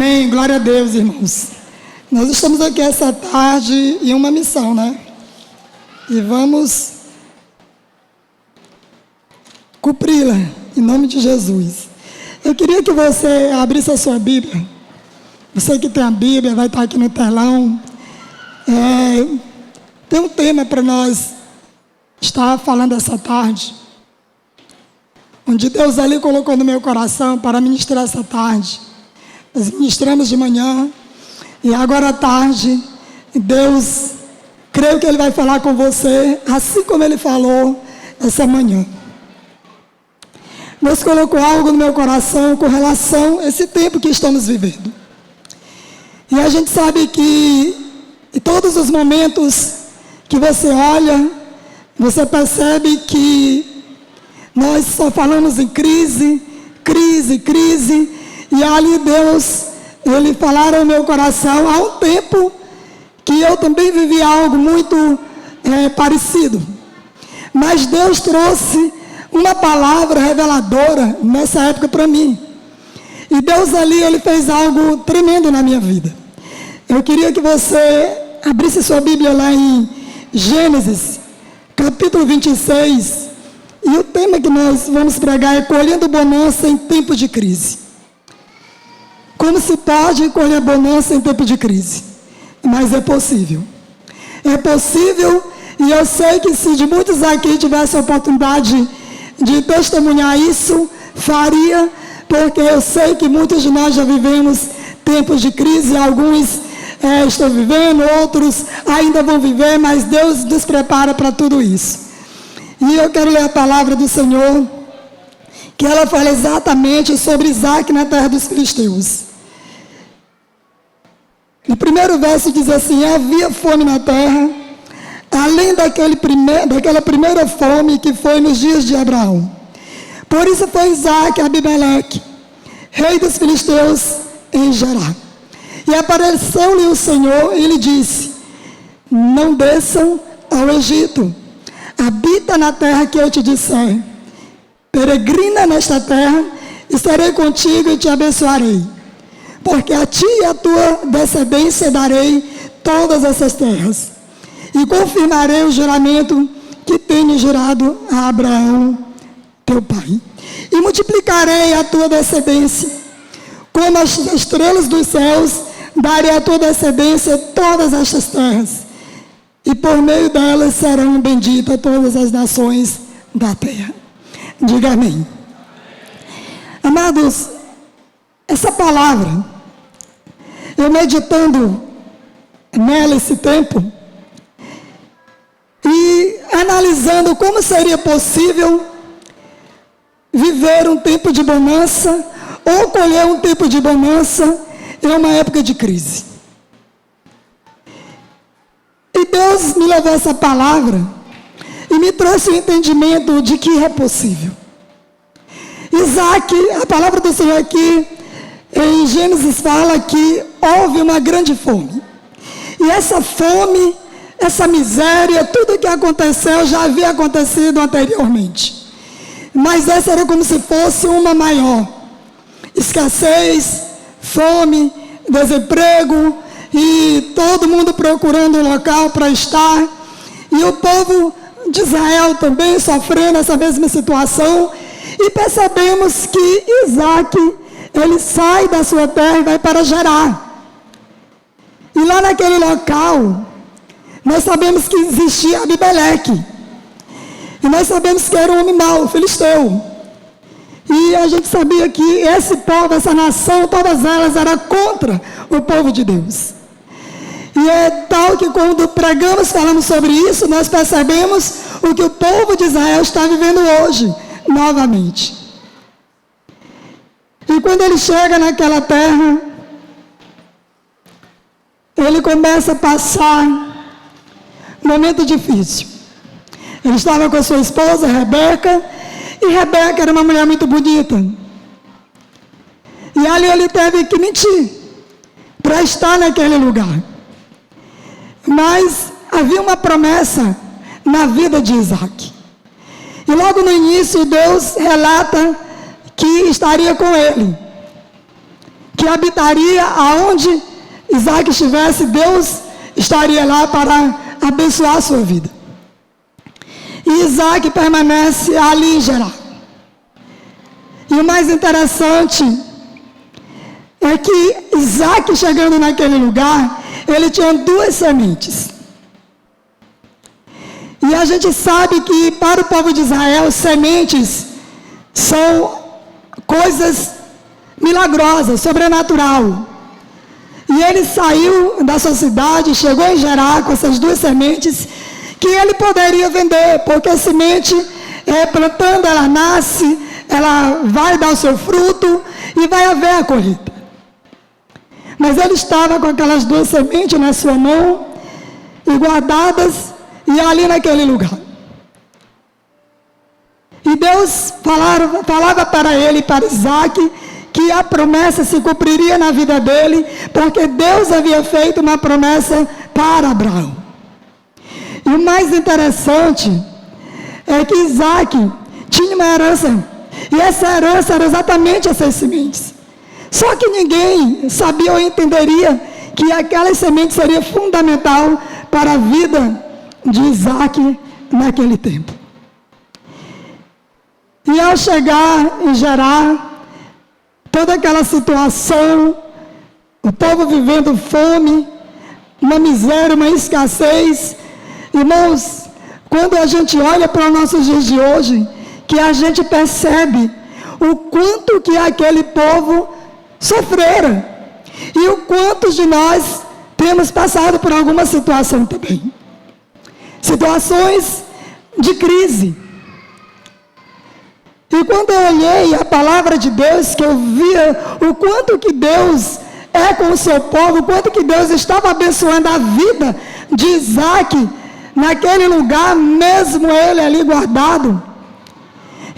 Amém, glória a Deus, irmãos. Nós estamos aqui essa tarde em uma missão, né? E vamos cumpri-la, em nome de Jesus. Eu queria que você abrisse a sua Bíblia. Você que tem a Bíblia, vai estar aqui no telão. Tem um tema para nós estar falando essa tarde, onde Deus ali colocou no meu coração para ministrar essa tarde. Nós ministramos de manhã e agora à tarde, Deus, creio que Ele vai falar com você, assim como Ele falou essa manhã. Deus colocou algo no meu coração com relação a esse tempo que estamos vivendo. E a gente sabe que em todos os momentos que você olha, você percebe que nós só falamos em crise, crise, crise. E ali Deus, Ele falaram ao meu coração há um tempo que eu também vivi algo muito parecido. Mas Deus trouxe uma palavra reveladora nessa época para mim. E Deus ali, Ele fez algo tremendo na minha vida. Eu queria que você abrisse sua Bíblia lá em Gênesis, capítulo 26. E o tema que nós vamos pregar é colhendo bonança em tempo de crise. Como se pode colher bonança em tempo de crise? Mas é possível. É possível, e eu sei que se de muitos aqui tivesse a oportunidade de testemunhar isso, faria, porque eu sei que muitos de nós já vivemos tempos de crise, alguns estão vivendo, outros ainda vão viver, mas Deus nos prepara para tudo isso. E eu quero ler a palavra do Senhor, que ela fala exatamente sobre Isaac na terra dos filisteus. No primeiro verso diz assim: havia fome na terra, além daquela primeira fome que foi nos dias de Abraão. Por isso foi Isaac a Abimeleque, rei dos filisteus, em Gerar. E apareceu-lhe o Senhor e lhe disse: não desçam ao Egito, habita na terra que eu te disser. Peregrina nesta terra, estarei contigo e te abençoarei. Porque a ti e a tua descendência darei todas essas terras. E confirmarei o juramento que tenho jurado a Abraão, teu pai. E multiplicarei a tua descendência, como as estrelas dos céus, darei à tua descendência todas estas terras. E por meio delas serão benditas todas as nações da terra. Diga amém. Amados, essa palavra, eu meditando nela esse tempo, e analisando como seria possível viver um tempo de bonança, ou colher um tempo de bonança em uma época de crise. E Deus me levou essa palavra, e me trouxe o entendimento de que é possível. Isaac, a palavra do Senhor aqui, em Gênesis fala que houve uma grande fome. E essa fome, essa miséria, tudo que aconteceu já havia acontecido anteriormente. Mas essa era como se fosse uma maior. Escassez, fome, desemprego, e todo mundo procurando um local para estar. E o povo de Israel também sofrendo essa mesma situação. E percebemos que Isaac, ele sai da sua terra e vai para Gerar. E lá naquele local, nós sabemos que existia Abimeleque. E nós sabemos que era um homem mau, filisteu. E a gente sabia que esse povo, essa nação, todas elas eram contra o povo de Deus. E é tal que quando pregamos, falamos sobre isso, nós percebemos o que o povo de Israel está vivendo hoje, novamente. E quando ele chega naquela terra, ele começa a passar um momento difícil. Ele estava com a sua esposa, Rebeca, e Rebeca era uma mulher muito bonita. E ali ele teve que mentir para estar naquele lugar. Mas havia uma promessa na vida de Isaac. E logo no início, Deus relata que estaria com ele. que habitaria aonde Isaac estivesse, Deus estaria lá para abençoar a sua vida. E Isaac permanece ali em Gerar. E o mais interessante é que Isaac, chegando naquele lugar, ele tinha 2 sementes. E a gente sabe que para o povo de Israel, sementes são coisas milagrosas, sobrenatural. E ele saiu da sua cidade, chegou em Gerar com essas 2 sementes que ele poderia vender, porque a semente, plantando, ela nasce, ela vai dar o seu fruto e vai haver a colheita. Mas ele estava com aquelas 2 sementes na sua mão e guardadas e ali naquele lugar. E Deus falava para ele, para Isaac, que a promessa se cumpriria na vida dele, porque Deus havia feito uma promessa para Abraão. E o mais interessante é que Isaac tinha uma herança, e essa herança era exatamente essas sementes. Só que ninguém sabia ou entenderia que aquela semente seria fundamental para a vida de Isaac naquele tempo. E ao chegar em Gerar, toda aquela situação, o povo vivendo fome, uma miséria, uma escassez. Irmãos, quando a gente olha para os nossos dias de hoje, que a gente percebe o quanto que aquele povo sofrera. E o quanto de nós temos passado por alguma situação também. Situações de crise. E quando eu olhei a palavra de Deus, que eu via o quanto que Deus é com o seu povo, o quanto que Deus estava abençoando a vida de Isaac, naquele lugar, mesmo ele ali guardado.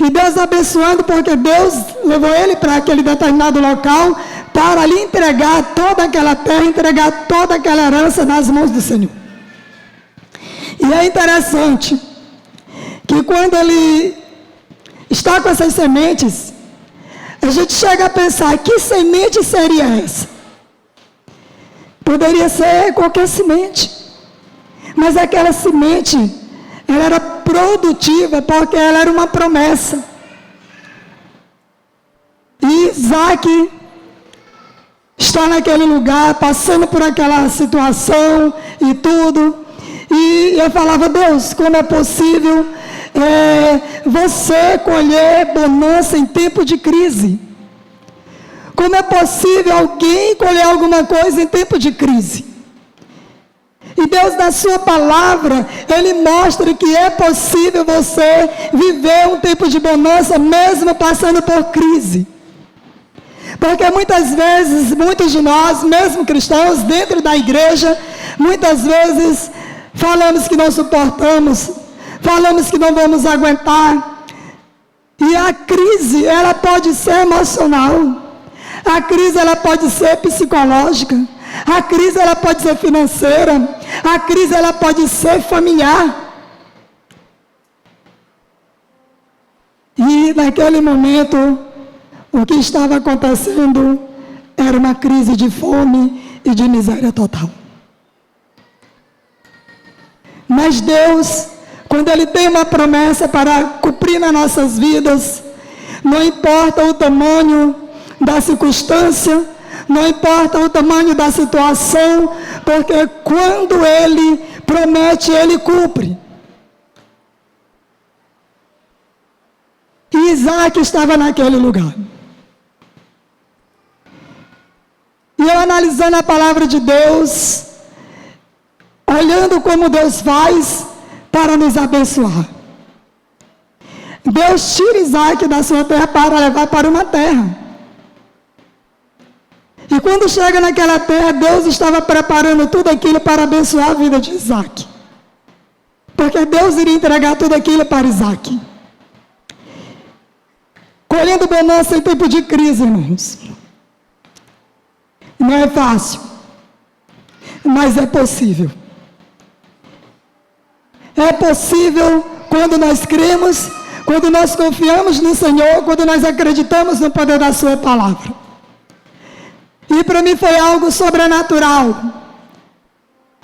E Deus abençoando, porque Deus levou ele para aquele determinado local, para ali entregar toda aquela terra, entregar toda aquela herança nas mãos do Senhor. E é interessante, que quando ele está com essas sementes, a gente chega a pensar, que semente seria essa? Poderia ser qualquer semente, mas aquela semente, ela era produtiva, porque ela era uma promessa. E Isaac está naquele lugar, passando por aquela situação e tudo, e eu falava, Deus, como é possível você colher bonança em tempo de crise? Como é possível alguém colher alguma coisa em tempo de crise? E Deus, na sua palavra, Ele mostra que é possível você viver um tempo de bonança, mesmo passando por crise. Porque muitas vezes, muitos de nós, mesmo cristãos, dentro da igreja, muitas vezes falamos que não suportamos, falamos que não vamos aguentar. E a crise, ela pode ser emocional. A crise, ela pode ser psicológica. A crise, ela pode ser financeira. A crise, ela pode ser familiar. E naquele momento, o que estava acontecendo era uma crise de fome e de miséria total. Mas Deus, quando Ele tem uma promessa para cumprir nas nossas vidas, não importa o tamanho da circunstância, não importa o tamanho da situação, porque quando Ele promete, Ele cumpre. E Isaac estava naquele lugar. E eu analisando a palavra de Deus, olhando como Deus faz para nos abençoar. Deus tira Isaac da sua terra para levar para uma terra. E quando chega naquela terra, Deus estava preparando tudo aquilo para abençoar a vida de Isaac. Porque Deus iria entregar tudo aquilo para Isaac. Colhendo bonança em tempo de crise, irmãos. Não é fácil, mas é possível. É possível quando nós cremos, quando nós confiamos no Senhor, quando nós acreditamos no poder da sua palavra. E para mim foi algo sobrenatural.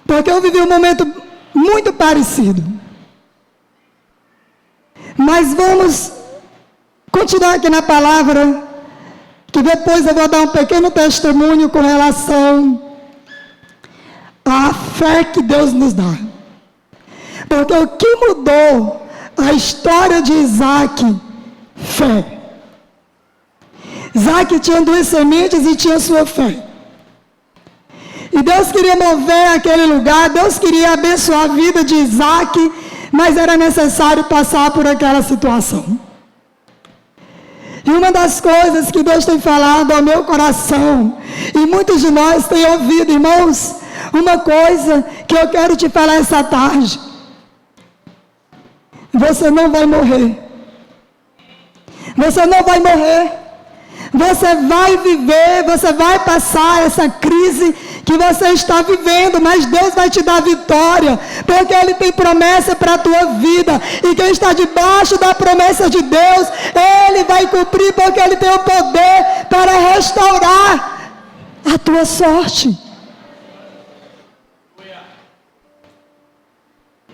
Porque eu vivi um momento muito parecido. Mas vamos continuar aqui na palavra, que depois eu vou dar um pequeno testemunho com relação à fé que Deus nos dá. Porque o que mudou a história de Isaac? Fé. Isaac tinha 2 sementes e tinha sua fé. E Deus queria mover aquele lugar, Deus queria abençoar a vida de Isaac, mas era necessário passar por aquela situação. E uma das coisas que Deus tem falado ao meu coração, e muitos de nós têm ouvido, irmãos, uma coisa que eu quero te falar essa tarde: você não vai morrer. Você não vai morrer. Você vai viver, você vai passar essa crise que você está vivendo, mas Deus vai te dar vitória, porque Ele tem promessa para a tua vida, e quem está debaixo da promessa de Deus, Ele vai cumprir, porque Ele tem o poder para restaurar a tua sorte.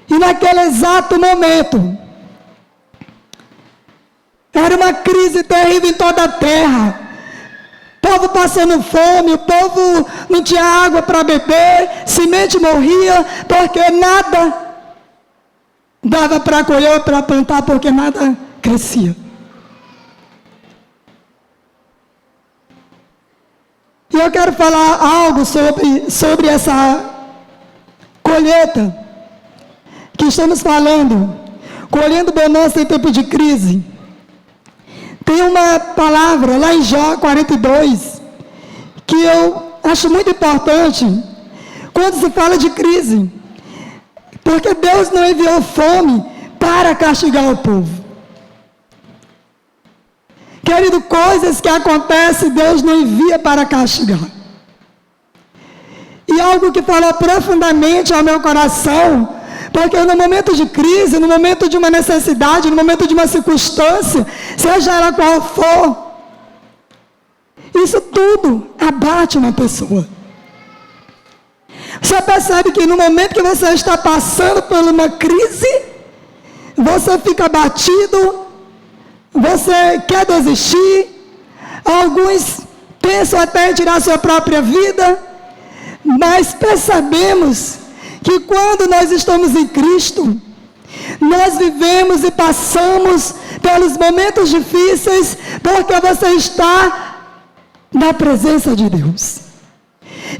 E naquele exato momento, era uma crise terrível em toda a terra. O povo passando fome, o povo não tinha água para beber, semente morria, porque nada dava para colher, para plantar, porque nada crescia. E eu quero falar algo sobre essa colheita que estamos falando, colhendo bonança em tempo de crise. Tem uma palavra lá em Jó 42, que eu acho muito importante, quando se fala de crise. Porque Deus não enviou fome para castigar o povo. Querido, coisas que acontecem, Deus não envia para castigar. E algo que falou profundamente ao meu coração, porque no momento de crise, no momento de uma necessidade, no momento de uma circunstância, seja ela qual for, isso tudo abate uma pessoa. Você percebe que no momento que você está passando por uma crise, você fica abatido, você quer desistir, alguns pensam até em tirar sua própria vida, mas percebemos que quando nós estamos em Cristo, nós vivemos e passamos pelos momentos difíceis, porque você está na presença de Deus.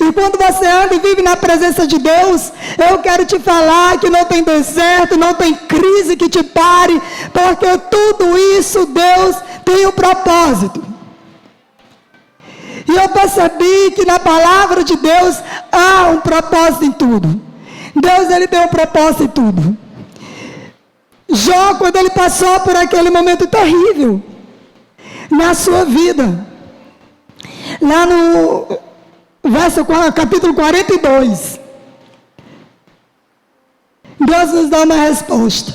E quando você anda e vive na presença de Deus, eu quero te falar que não tem deserto, não tem crise que te pare, porque tudo isso Deus tem um propósito. E eu percebi que na palavra de Deus há um propósito em tudo. Deus, Ele tem um propósito em tudo. Jó, quando ele passou por aquele momento terrível na sua vida, lá no capítulo 42, Deus nos dá uma resposta.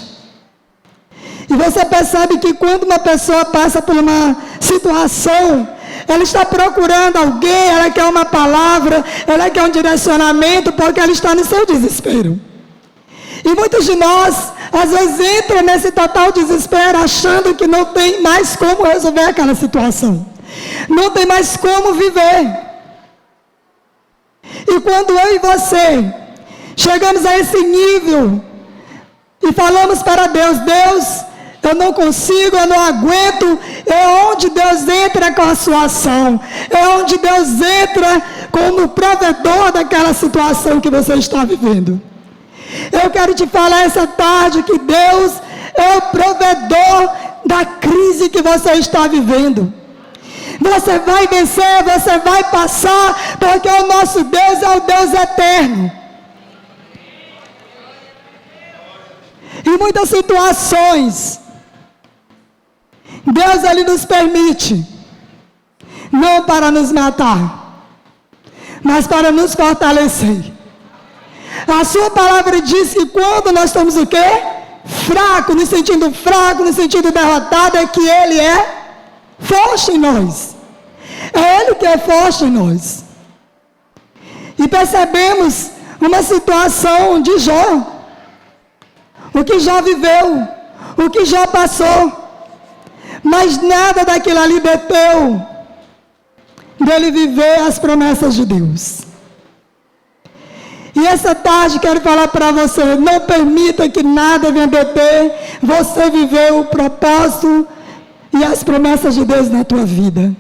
E você percebe que quando uma pessoa passa por uma situação, ela está procurando alguém, ela quer uma palavra, ela quer um direcionamento, porque ela está no seu desespero. E muitos de nós, às vezes, entram nesse total desespero, achando que não tem mais como resolver aquela situação. Não tem mais como viver. E quando eu e você chegamos a esse nível e falamos para Deus, Deus, eu não consigo, eu não aguento, é onde Deus entra com a sua ação, é onde Deus entra como provedor daquela situação que você está vivendo. Eu quero te falar essa tarde que Deus é o provedor da crise que você está vivendo. Você vai vencer, você vai passar, porque o nosso Deus é o Deus eterno. Em muitas situações, Deus, Ele nos permite, não para nos matar, mas para nos fortalecer. A sua palavra diz que quando nós estamos o quê? Fraco, nos sentindo derrotado, é que Ele é forte em nós. É Ele que é forte em nós. E percebemos uma situação de Jó. O que Jó viveu, o que Jó passou. Mas nada daquilo ali deteu dele viver as promessas de Deus. E essa tarde quero falar para você, não permita que nada venha deter você viver o propósito e as promessas de Deus na tua vida.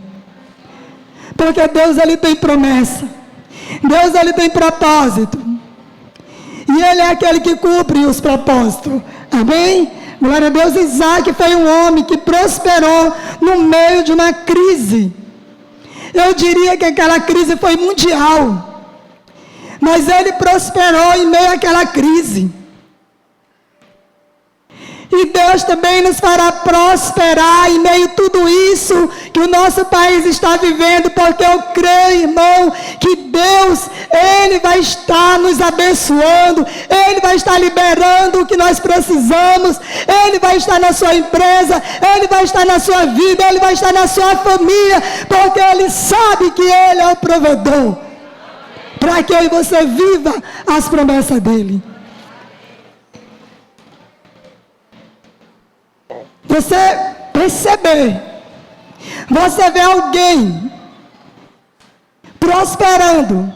Porque Deus, Ele tem promessa. Deus, Ele tem propósito. E Ele é aquele que cumpre os propósitos. Amém? Glória a Deus. Isaac foi um homem que prosperou no meio de uma crise. Eu diria que aquela crise foi mundial. Mas ele prosperou em meio àquela crise. E Deus também nos fará prosperar em meio a tudo isso que o nosso país está vivendo, porque eu creio, irmão, que Deus, Ele vai estar nos abençoando, Ele vai estar liberando o que nós precisamos, Ele vai estar na sua empresa, Ele vai estar na sua vida, Ele vai estar na sua família, porque Ele sabe que Ele é o provedor, para que eu e você viva as promessas dEle. Você perceber, você vê alguém prosperando,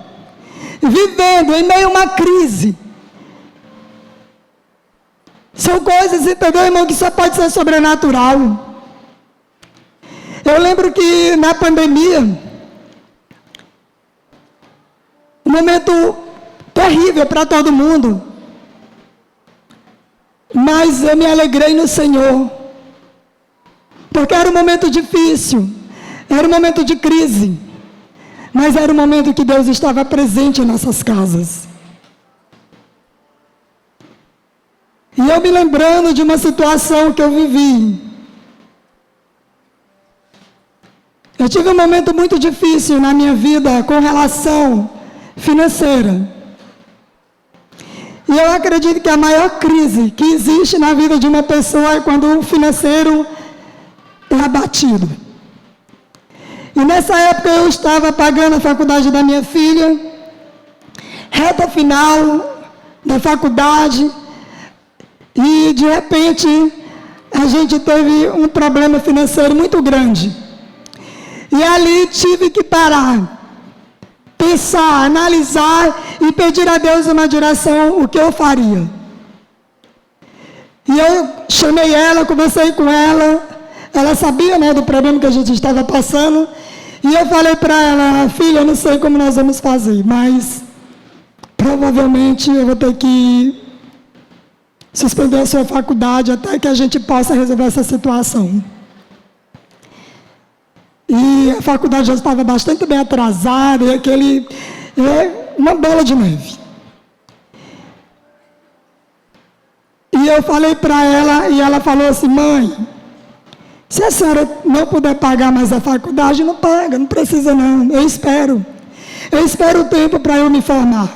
vivendo em meio a uma crise. São coisas, entendeu, irmão, que só pode ser sobrenatural. Eu lembro que na pandemia, um momento terrível para todo mundo, mas eu me alegrei no Senhor. Porque era um momento difícil, era um momento de crise, mas era um momento que Deus estava presente em nossas casas. E eu me lembrando de uma situação que eu vivi. Eu tive um momento muito difícil na minha vida com relação financeira. E eu acredito que a maior crise que existe na vida de uma pessoa é quando o financeiro é abatido. E nessa época eu estava pagando a faculdade da minha filha, reta final da faculdade, e de repente a gente teve um problema financeiro muito grande. E ali tive que parar, pensar, analisar e pedir a Deus uma direção, o que eu faria. E eu chamei ela, conversei com ela. Ela sabia, né, do problema que a gente estava passando. E eu falei para ela, filha, eu não sei como nós vamos fazer, mas provavelmente eu vou ter que suspender a sua faculdade até que a gente possa resolver essa situação. E a faculdade já estava bastante bem atrasada, e uma bola de neve. E eu falei para ela, e ela falou assim, mãe, se a senhora não puder pagar mais a faculdade, não paga, não precisa não, eu espero. Eu espero o tempo para eu me formar.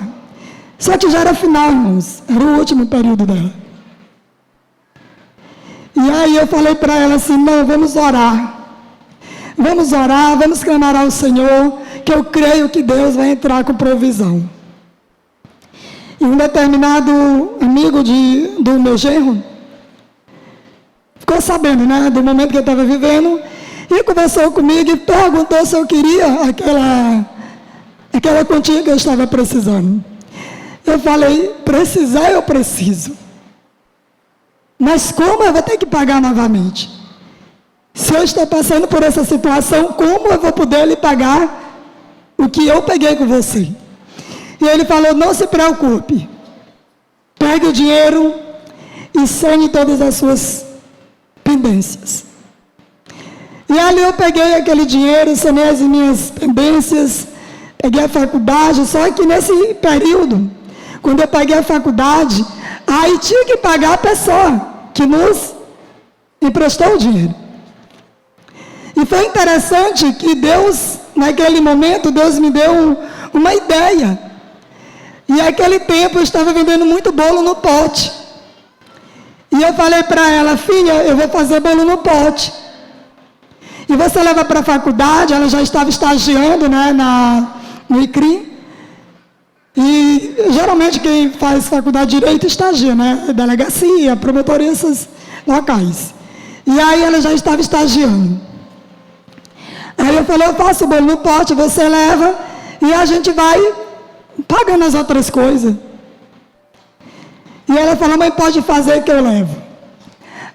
Só que já era final, irmãos, era o último período dela. E aí eu falei para ela assim, não, vamos orar. Vamos orar, vamos clamar ao Senhor, que eu creio que Deus vai entrar com provisão. E um determinado amigo do meu genro, ficou sabendo, né, do momento que eu estava vivendo, e conversou comigo e perguntou se eu queria aquela quantia que eu estava precisando. Eu falei, precisar eu preciso. Mas como eu vou ter que pagar novamente? Se eu estou passando por essa situação, como eu vou poder lhe pagar o que eu peguei com você? E ele falou, não se preocupe. Pegue o dinheiro e sane todas as suas pendências. E ali eu peguei aquele dinheiro, sanei as minhas pendências, peguei a faculdade, só que nesse período, quando eu paguei a faculdade, aí tinha que pagar a pessoa que nos emprestou o dinheiro. E foi interessante que Deus, naquele momento, Deus me deu uma ideia. E naquele tempo eu estava vendendo muito bolo no pote. E eu falei para ela, filha, eu vou fazer bolo no pote. E você leva para a faculdade, ela já estava estagiando, né, no ICRI. geralmente quem faz faculdade de Direito estagia, né? Delegacia, promotoria, esses locais. E aí ela já estava estagiando. Aí eu falei, eu faço o bolo no pote, você leva e a gente vai pagando as outras coisas. E ela falou, mãe, pode fazer que eu levo.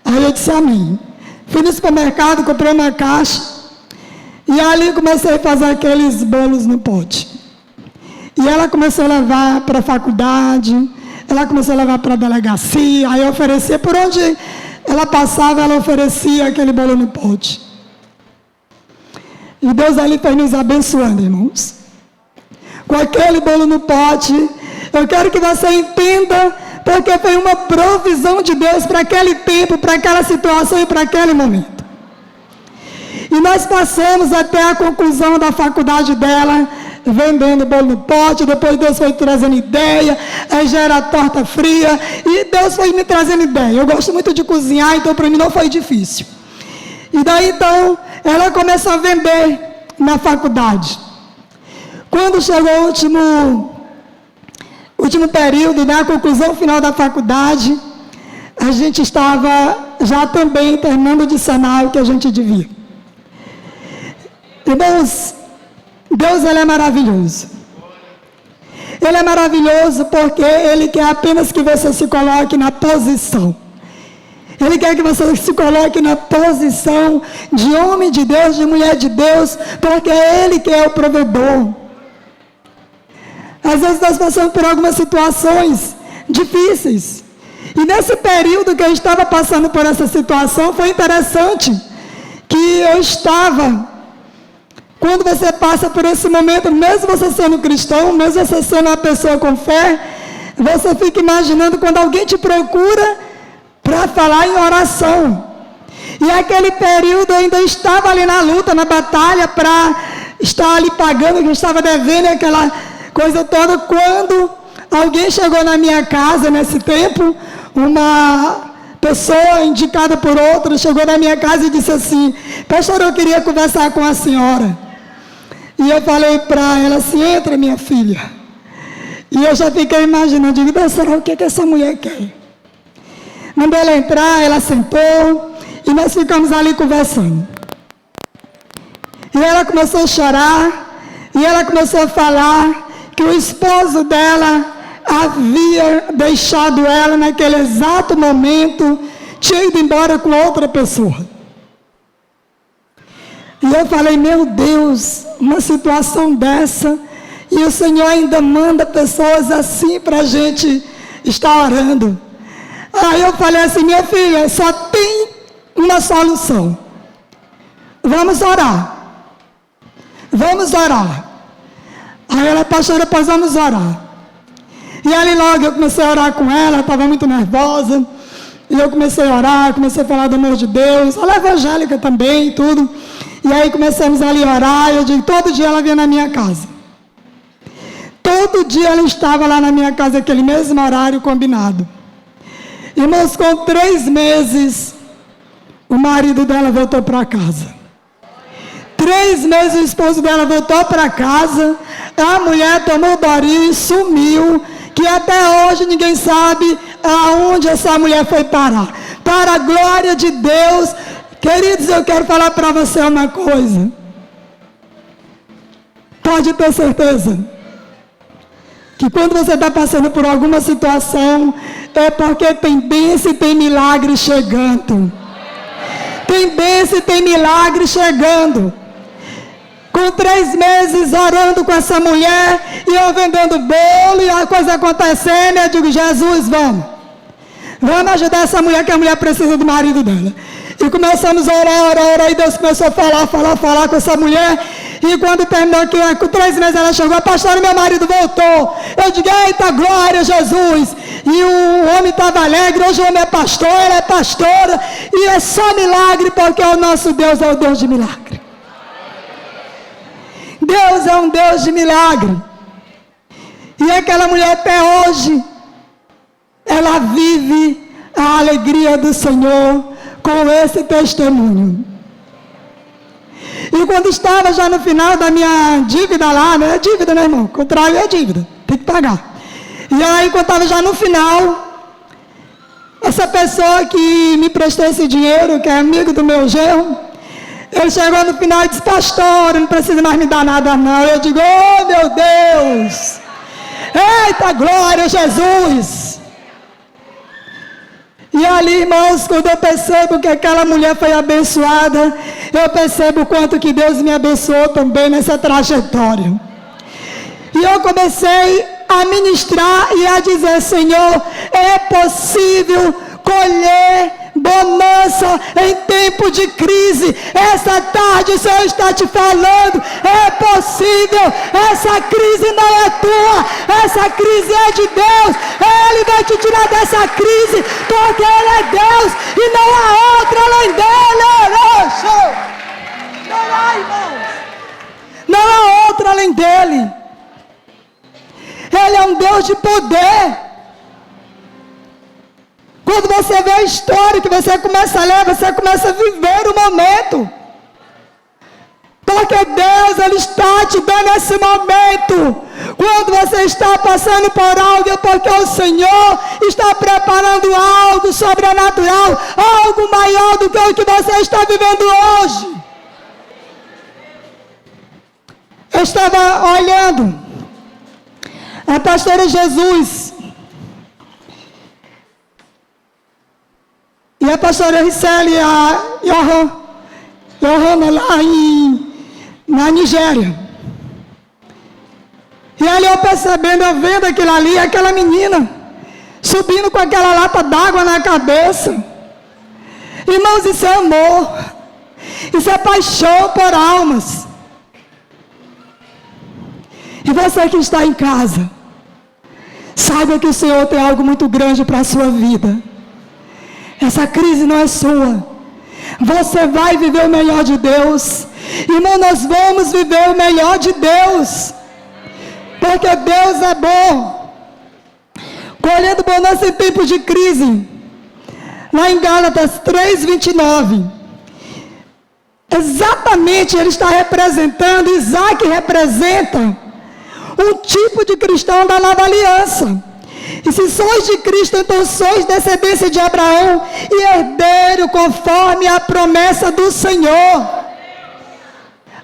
Aí eu disse, amém. Fui no supermercado, comprei uma caixa e ali comecei a fazer aqueles bolos no pote. E ela começou a levar para a faculdade, ela começou a levar para a delegacia, aí eu oferecia, por onde ela passava, ela oferecia aquele bolo no pote. E Deus ali foi nos abençoando, irmãos. Com aquele bolo no pote, eu quero que você entenda, porque foi uma provisão de Deus para aquele tempo, para aquela situação e para aquele momento. E nós passamos até a conclusão da faculdade dela, vendendo bolo no pote, depois Deus foi trazendo ideia, aí já era torta fria, e Deus foi me trazendo ideia. Eu gosto muito de cozinhar, então para mim não foi difícil. E daí então, ela começou a vender na faculdade. Quando chegou o último período, na conclusão final da faculdade, a gente estava já também terminando de sanar o que a gente devia. Irmãos, Deus, Ele é maravilhoso. Ele é maravilhoso porque Ele quer apenas que você se coloque na posição. Ele quer que você se coloque na posição de homem de Deus, de mulher de Deus, porque é Ele que é o provedor. Às vezes nós passamos por algumas situações difíceis. E nesse período que eu estava passando por essa situação, foi interessante que eu estava... Quando você passa por esse momento, mesmo você sendo cristão, mesmo você sendo uma pessoa com fé, você fica imaginando quando alguém te procura para falar em oração. E aquele período eu ainda estava ali na luta, na batalha, para estar ali pagando o que eu estava devendo, aquela coisa toda. Quando alguém chegou na minha casa nesse tempo, uma pessoa indicada por outra chegou na minha casa e disse assim, pastor, eu queria conversar com a senhora. E eu falei para ela assim, entra minha filha. E eu já fiquei imaginando, digo, Deus, será o que essa mulher quer? Mandei ela entrar, ela sentou e nós ficamos ali conversando. E ela começou a chorar e ela começou a falar que o esposo dela havia deixado ela naquele exato momento, tinha ido embora com outra pessoa. E eu falei, meu Deus, uma situação dessa, e o Senhor ainda manda pessoas assim para a gente estar orando. Aí eu falei assim, minha filha, só tem uma solução. Vamos orar. Vamos orar. Aí ela, pastora, pois vamos orar. E ali logo eu comecei a orar com ela, estava muito nervosa. E eu comecei a orar, comecei a falar do amor de Deus. Ela é evangélica também, tudo. E aí começamos ali a orar, eu digo, todo dia ela vinha na minha casa. Todo dia ela estava lá na minha casa, aquele mesmo horário combinado. Irmãos, com 3 meses, o marido dela voltou para casa. 3 meses o esposo dela voltou para casa, a mulher tomou o Doril e sumiu, que até hoje ninguém sabe aonde essa mulher foi parar. Para a glória de Deus, queridos, eu quero falar para você uma coisa. Pode ter certeza que quando você está passando por alguma situação, é porque tem bênção e tem milagre chegando. Tem bênção e tem milagre chegando. Com 3 meses orando com essa mulher, e eu vendendo bolo, e a coisa acontecendo, eu digo, Jesus, vamos ajudar essa mulher, que a mulher precisa do marido dela. E começamos a orar, e Deus começou a falar com essa mulher. E quando terminou aqui, com 3 meses ela chegou, pastor, meu marido voltou. Eu digo, eita glória, Jesus. E o homem estava alegre, hoje o homem é pastor, ela é pastora. E é só milagre, porque o nosso Deus é o Deus de milagre. Deus é um Deus de milagre. E aquela mulher até hoje, ela vive a alegria do Senhor com esse testemunho. E quando estava já no final da minha dívida lá, né? Dívida, né, irmão? Contrário é dívida, tem que pagar. E aí, quando estava já no final, essa pessoa que me prestou esse dinheiro, que é amigo do meu genro, ele chegou no final e disse: pastor, não precisa mais me dar nada não. Eu digo: oh meu Deus, eita glória, Jesus. E ali, irmãos, quando eu percebo que aquela mulher foi abençoada, eu percebo o quanto que Deus me abençoou também nessa trajetória. E eu comecei a ministrar e a dizer: Senhor, é possível colher bonança em tempo de crise. Essa tarde o Senhor está te falando: é possível. Essa crise não é tua, essa crise é de Deus. Ele vai te tirar dessa crise, porque Ele é Deus e não há outra além dele. Não há outra além dele. Ele é um Deus de poder. Quando você vê a história, que você começa a ler, você começa a viver o momento. Porque Deus, Ele está te dando esse momento. Quando você está passando por algo, é porque o Senhor está preparando algo sobrenatural, algo maior do que o que você está vivendo hoje. Eu estava olhando a pastora Jesus e a pastora Ricele e a Johanna lá na Nigéria. E ali eu percebendo, eu vendo aquilo ali, aquela menina subindo com aquela lata d'água na cabeça. Irmãos, isso é amor, isso é paixão por almas. E você que está em casa, saiba que o Senhor tem algo muito grande para a sua vida. Essa crise não é sua. Você vai viver o melhor de Deus. Irmão, nós vamos viver o melhor de Deus. Porque Deus é bom. Colhendo bonança em tempo de crise. Lá em Gálatas 3:29. Exatamente, ele está representando, Isaac representa um tipo de cristão da nova aliança. E se sois de Cristo, então sois descendência de Abraão e herdeiro conforme a promessa do Senhor.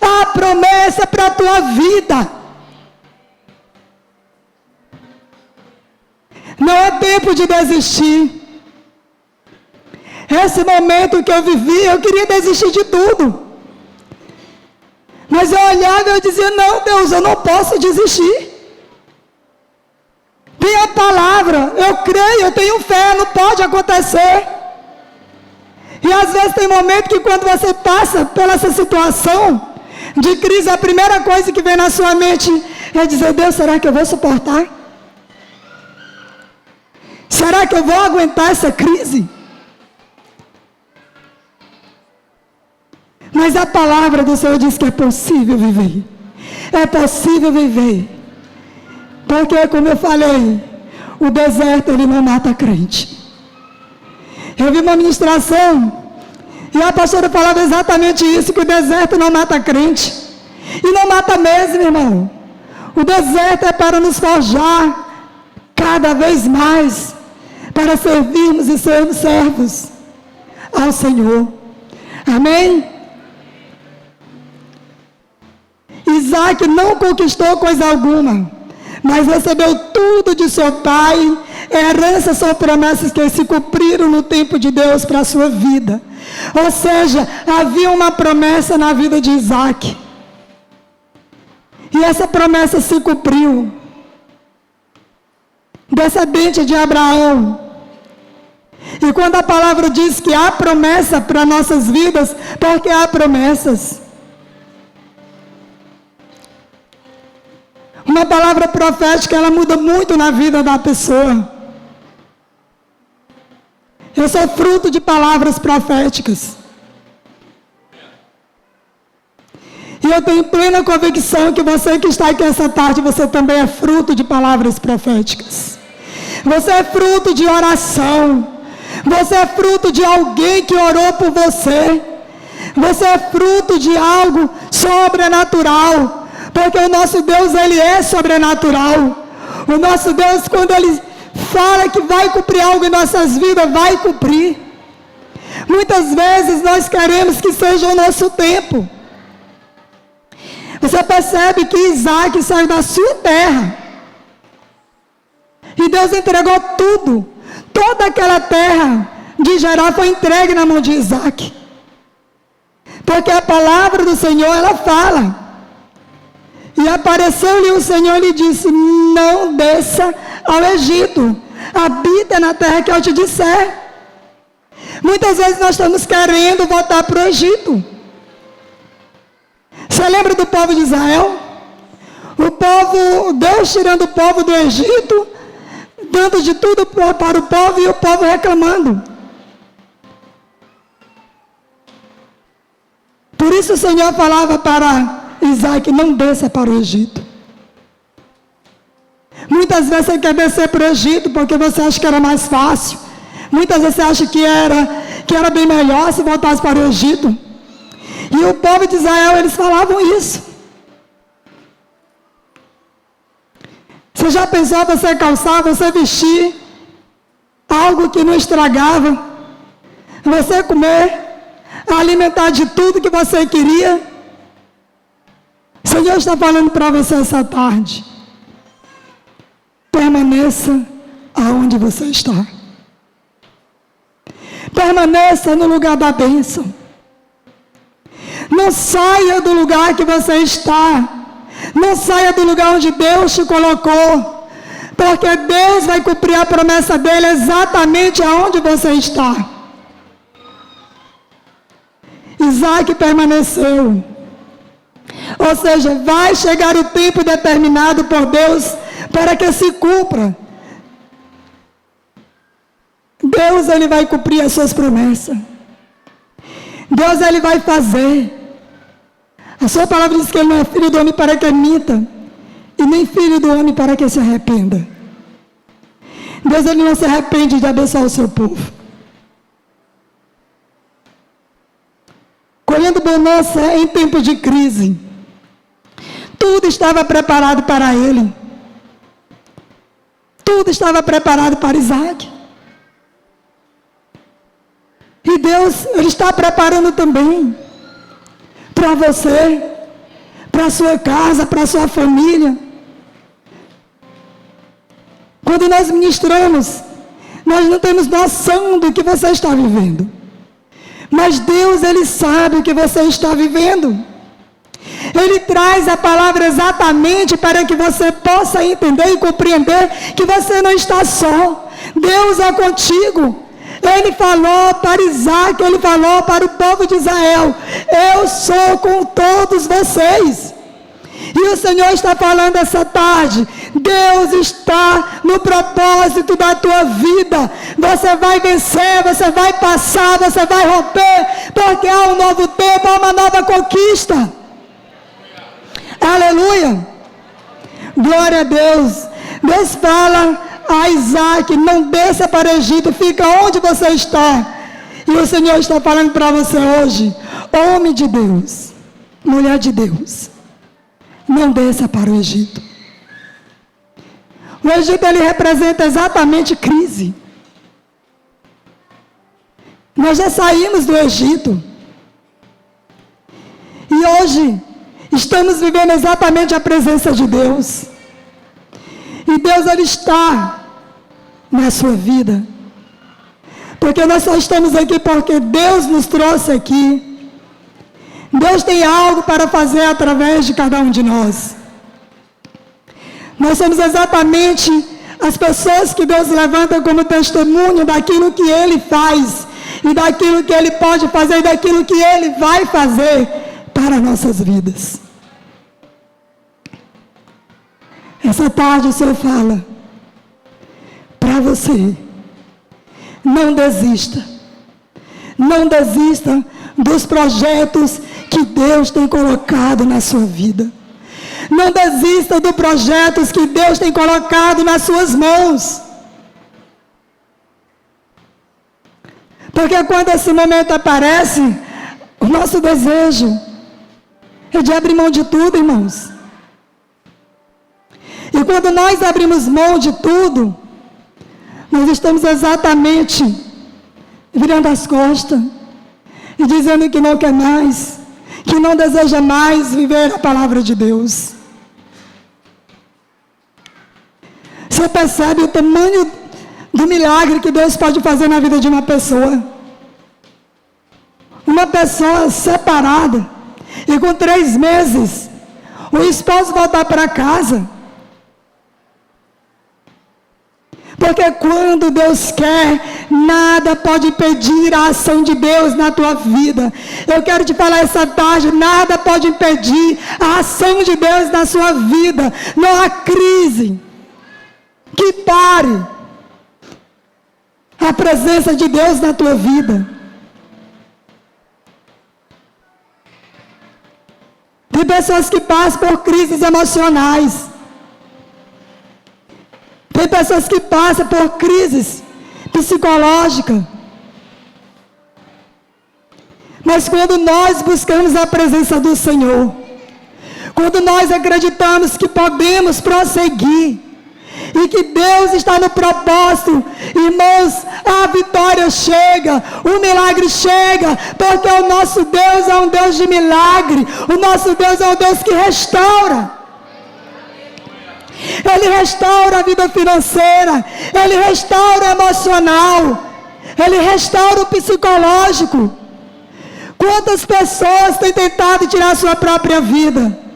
A promessa para a tua vida. Não é tempo de desistir. Esse momento que eu vivi, eu queria desistir de tudo. Mas eu olhava e eu dizia: não, Deus, eu não posso desistir. Tem a palavra, eu creio, eu tenho fé, não pode acontecer. E às vezes tem momento que quando você passa pela essa situação de crise, a primeira coisa que vem na sua mente é dizer: Deus, será que eu vou suportar? Será que eu vou aguentar essa crise? Mas a palavra do Senhor diz que é possível viver. É possível viver. Porque, como eu falei, o deserto, ele não mata crente. Eu vi uma ministração e a pastora falava exatamente isso, que o deserto não mata crente. E não mata mesmo, irmão. O deserto é para nos forjar cada vez mais, para servirmos e sermos servos ao Senhor. Amém? Isaac não conquistou coisa alguma, mas recebeu tudo de seu pai. Heranças são promessas que se cumpriram no tempo de Deus para a sua vida. Ou seja, havia uma promessa na vida de Isaac. E essa promessa se cumpriu. Descendente de Abraão. E quando a palavra diz que há promessa para nossas vidas, porque há promessas. Uma palavra profética, ela muda muito na vida da pessoa. Eu sou fruto de palavras proféticas. E eu tenho plena convicção que você que está aqui essa tarde, você também é fruto de palavras proféticas. Você é fruto de oração. Você é fruto de alguém que orou por você. Você é fruto de algo sobrenatural. Porque o nosso Deus, Ele é sobrenatural. O nosso Deus, quando Ele fala que vai cumprir algo em nossas vidas, vai cumprir. Muitas vezes nós queremos que seja o nosso tempo. Você percebe que Isaac saiu da sua terra. E Deus entregou tudo. Toda aquela terra de Gerar foi entregue na mão de Isaac. Porque a palavra do Senhor, ela fala. E apareceu-lhe o Senhor e lhe disse: não desça ao Egito. Habita na terra que eu te disser. Muitas vezes nós estamos querendo voltar para o Egito. Você lembra do povo de Israel? O povo, Deus tirando o povo do Egito, dando de tudo para o povo e o povo reclamando. Por isso o Senhor falava para Isaac: não desça para o Egito. Muitas vezes você quer descer para o Egito porque você acha que era mais fácil. Muitas vezes você acha que era bem melhor se voltasse para o Egito. E o povo de Israel, eles falavam isso. Você já pensou você calçar, você vestir algo que não estragava? Você comer, alimentar de tudo que você queria? O Senhor está falando para você essa tarde: permaneça aonde você está. Permaneça no lugar da bênção. Não saia do lugar que você está. Não saia do lugar onde Deus te colocou. Porque Deus vai cumprir a promessa dele exatamente aonde você está. Isaac permaneceu. Ou seja, vai chegar o tempo determinado por Deus para que se cumpra. Deus, Ele vai cumprir as suas promessas. Deus, Ele vai fazer. A sua palavra diz que Ele não é filho do homem para que minta, e nem filho do homem para que se arrependa. Deus, Ele não se arrepende de abençoar o seu povo. Colhendo bonança em tempos de crise. Tudo estava preparado para ele. Tudo estava preparado para Isaac. E Deus, Ele está preparando também para você, para a sua casa, para a sua família. Quando nós ministramos, nós não temos noção do que você está vivendo. Mas Deus, Ele sabe o que você está vivendo. Ele traz a palavra exatamente para que você possa entender e compreender que você não está só. Deus é contigo. Ele falou para Isaac, Ele falou para o povo de Israel: eu sou com todos vocês. E o Senhor está falando essa tarde: Deus está no propósito da tua vida. Você vai vencer, você vai passar, você vai romper, porque há um novo tempo, há uma nova conquista. Aleluia! Glória a Deus. Deus fala a Isaac: não desça para o Egito, fica onde você está. E o Senhor está falando para você hoje: homem de Deus, mulher de Deus, não desça para o Egito. O Egito, ele representa exatamente crise. Nós já saímos do Egito. E hoje estamos vivendo exatamente a presença de Deus. E Deus, Ele está na sua vida. Porque nós só estamos aqui porque Deus nos trouxe aqui. Deus tem algo para fazer através de cada um de nós. Nós somos exatamente as pessoas que Deus levanta como testemunho daquilo que Ele faz, e daquilo que Ele pode fazer, e daquilo que Ele vai fazer para nossas vidas. Essa tarde o Senhor fala para você: não desista. Não desista dos projetos que Deus tem colocado na sua vida. Não desista dos projetos que Deus tem colocado nas suas mãos. Porque quando esse momento aparece, o nosso desejo é de abrir mão de tudo, irmãos. E quando nós abrimos mão de tudo, nós estamos exatamente virando as costas e dizendo que não quer mais, que não deseja mais viver a palavra de Deus. Você percebe o tamanho do milagre que Deus pode fazer na vida de uma pessoa? Uma pessoa separada, e com 3 meses, o esposo voltar para casa. Porque quando Deus quer, nada pode impedir a ação de Deus na tua vida. Eu quero te falar essa tarde, nada pode impedir a ação de Deus na sua vida. Não há crise que pare a presença de Deus na tua vida. Tem pessoas que passam por crises emocionais. Tem pessoas que passam por crises psicológicas. Mas quando nós buscamos a presença do Senhor, quando nós acreditamos que podemos prosseguir, e que Deus está no propósito, irmãos, a vitória chega, o milagre chega, porque o nosso Deus é um Deus de milagre, o nosso Deus é um Deus que restaura. Ele restaura a vida financeira, Ele restaura o emocional, Ele restaura o psicológico. Quantas pessoas têm tentado tirar a sua própria vida?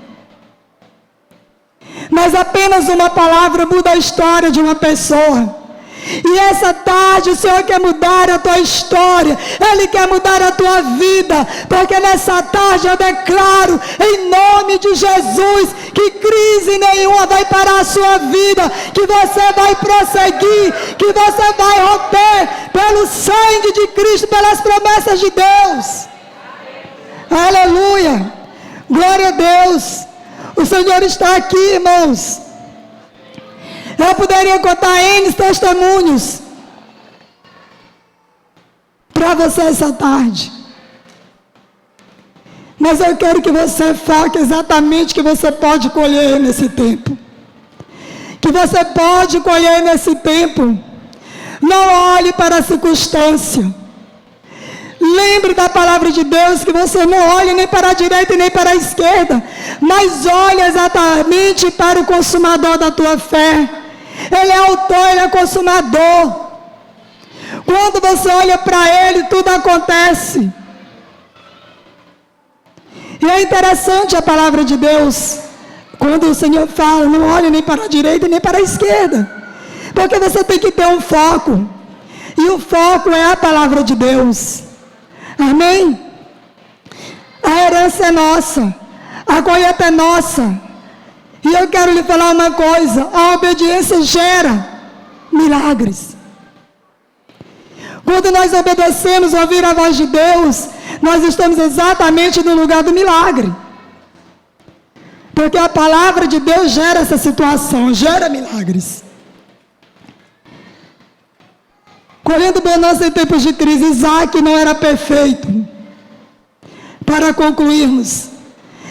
Mas apenas uma palavra muda a história de uma pessoa. E essa tarde o Senhor quer mudar a tua história, Ele quer mudar a tua vida, porque nessa tarde eu declaro, em nome de Jesus, que crise nenhuma vai parar a sua vida, que você vai prosseguir, que você vai romper pelo sangue de Cristo, pelas promessas de Deus. Aleluia, glória a Deus. O Senhor está aqui, irmãos. Eu poderia contar N testemunhos para você essa tarde. Mas eu quero que você foque exatamente o que você pode colher nesse tempo. Que você pode colher nesse tempo. Não olhe para a circunstância. Lembre da palavra de Deus, que você não olha nem para a direita e nem para a esquerda, mas olha exatamente para o consumador da tua fé. Ele é autor, Ele é consumador. Quando você olha para Ele, tudo acontece. E é interessante a palavra de Deus, quando o Senhor fala, não olhe nem para a direita nem para a esquerda, porque você tem que ter um foco, e o foco é a palavra de Deus. Amém? A herança é nossa, a colheita é nossa. E eu quero lhe falar uma coisa: a obediência gera milagres. Quando nós obedecemos, ouvir a voz de Deus, nós estamos exatamente no lugar do milagre. Porque a palavra de Deus gera essa situação, gera milagres. Colhendo bonança em tempos de crise, Isaac não era perfeito. Para concluirmos,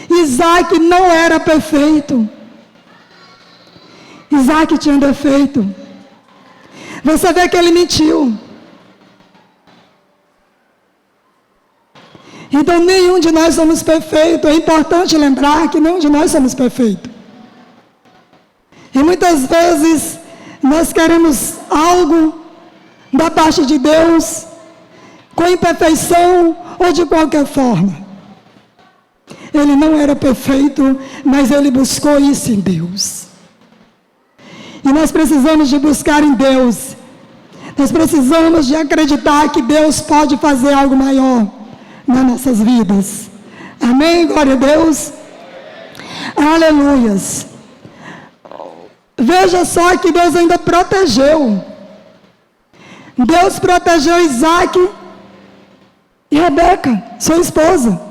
Isaac não era perfeito. Isaac tinha um defeito. Você vê que ele mentiu. Então nenhum de nós somos perfeitos. É importante lembrar que nenhum de nós somos perfeitos. E muitas vezes nós queremos algo da parte de Deus, com imperfeição ou de qualquer forma. Ele não era perfeito, mas ele buscou isso em Deus. E nós precisamos de buscar em Deus. Nós precisamos de acreditar que Deus pode fazer algo maior nas nossas vidas. Amém? Glória a Deus. Aleluias. Veja só que Deus ainda protegeu. Deus protegeu Isaac e Rebeca, sua esposa.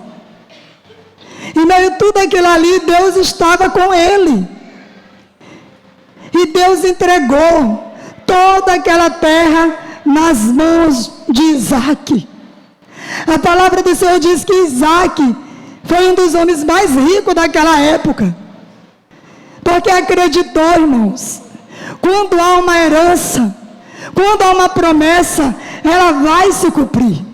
E meio a tudo aquilo ali, Deus estava com ele. E Deus entregou toda aquela terra nas mãos de Isaac. A palavra do Senhor diz que Isaac foi um dos homens mais ricos daquela época. Porque acreditou, irmãos. Quando há uma herança, quando há uma promessa, ela vai se cumprir.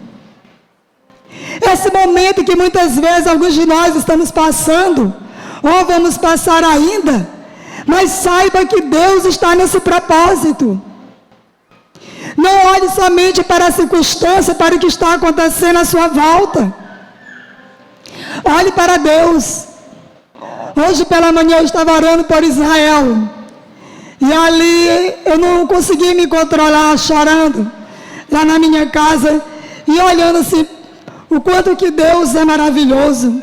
Esse momento que muitas vezes alguns de nós estamos passando, ou vamos passar ainda, mas saiba que Deus está nesse propósito. Não olhe somente para a circunstância, para o que está acontecendo à sua volta. Olhe para Deus. Hoje pela manhã eu estava orando por Israel. E ali eu não consegui me controlar, chorando, lá na minha casa, e olhando assim, o quanto que Deus é maravilhoso.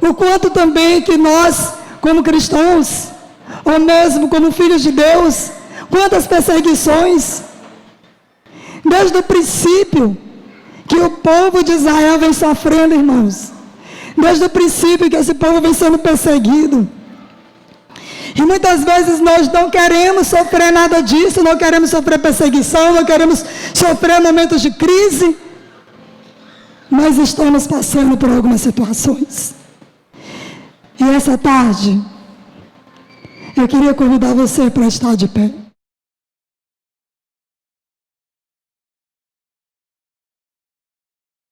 O quanto também que nós, como cristãos, ou mesmo como filhos de Deus, quantas perseguições. Desde o princípio que o povo de Israel vem sofrendo, irmãos. Desde o princípio que esse povo vem sendo perseguido. E muitas vezes nós não queremos sofrer nada disso, não queremos sofrer perseguição, não queremos sofrer momentos de crise, mas estamos passando por algumas situações. E essa tarde, eu queria convidar você para estar de pé.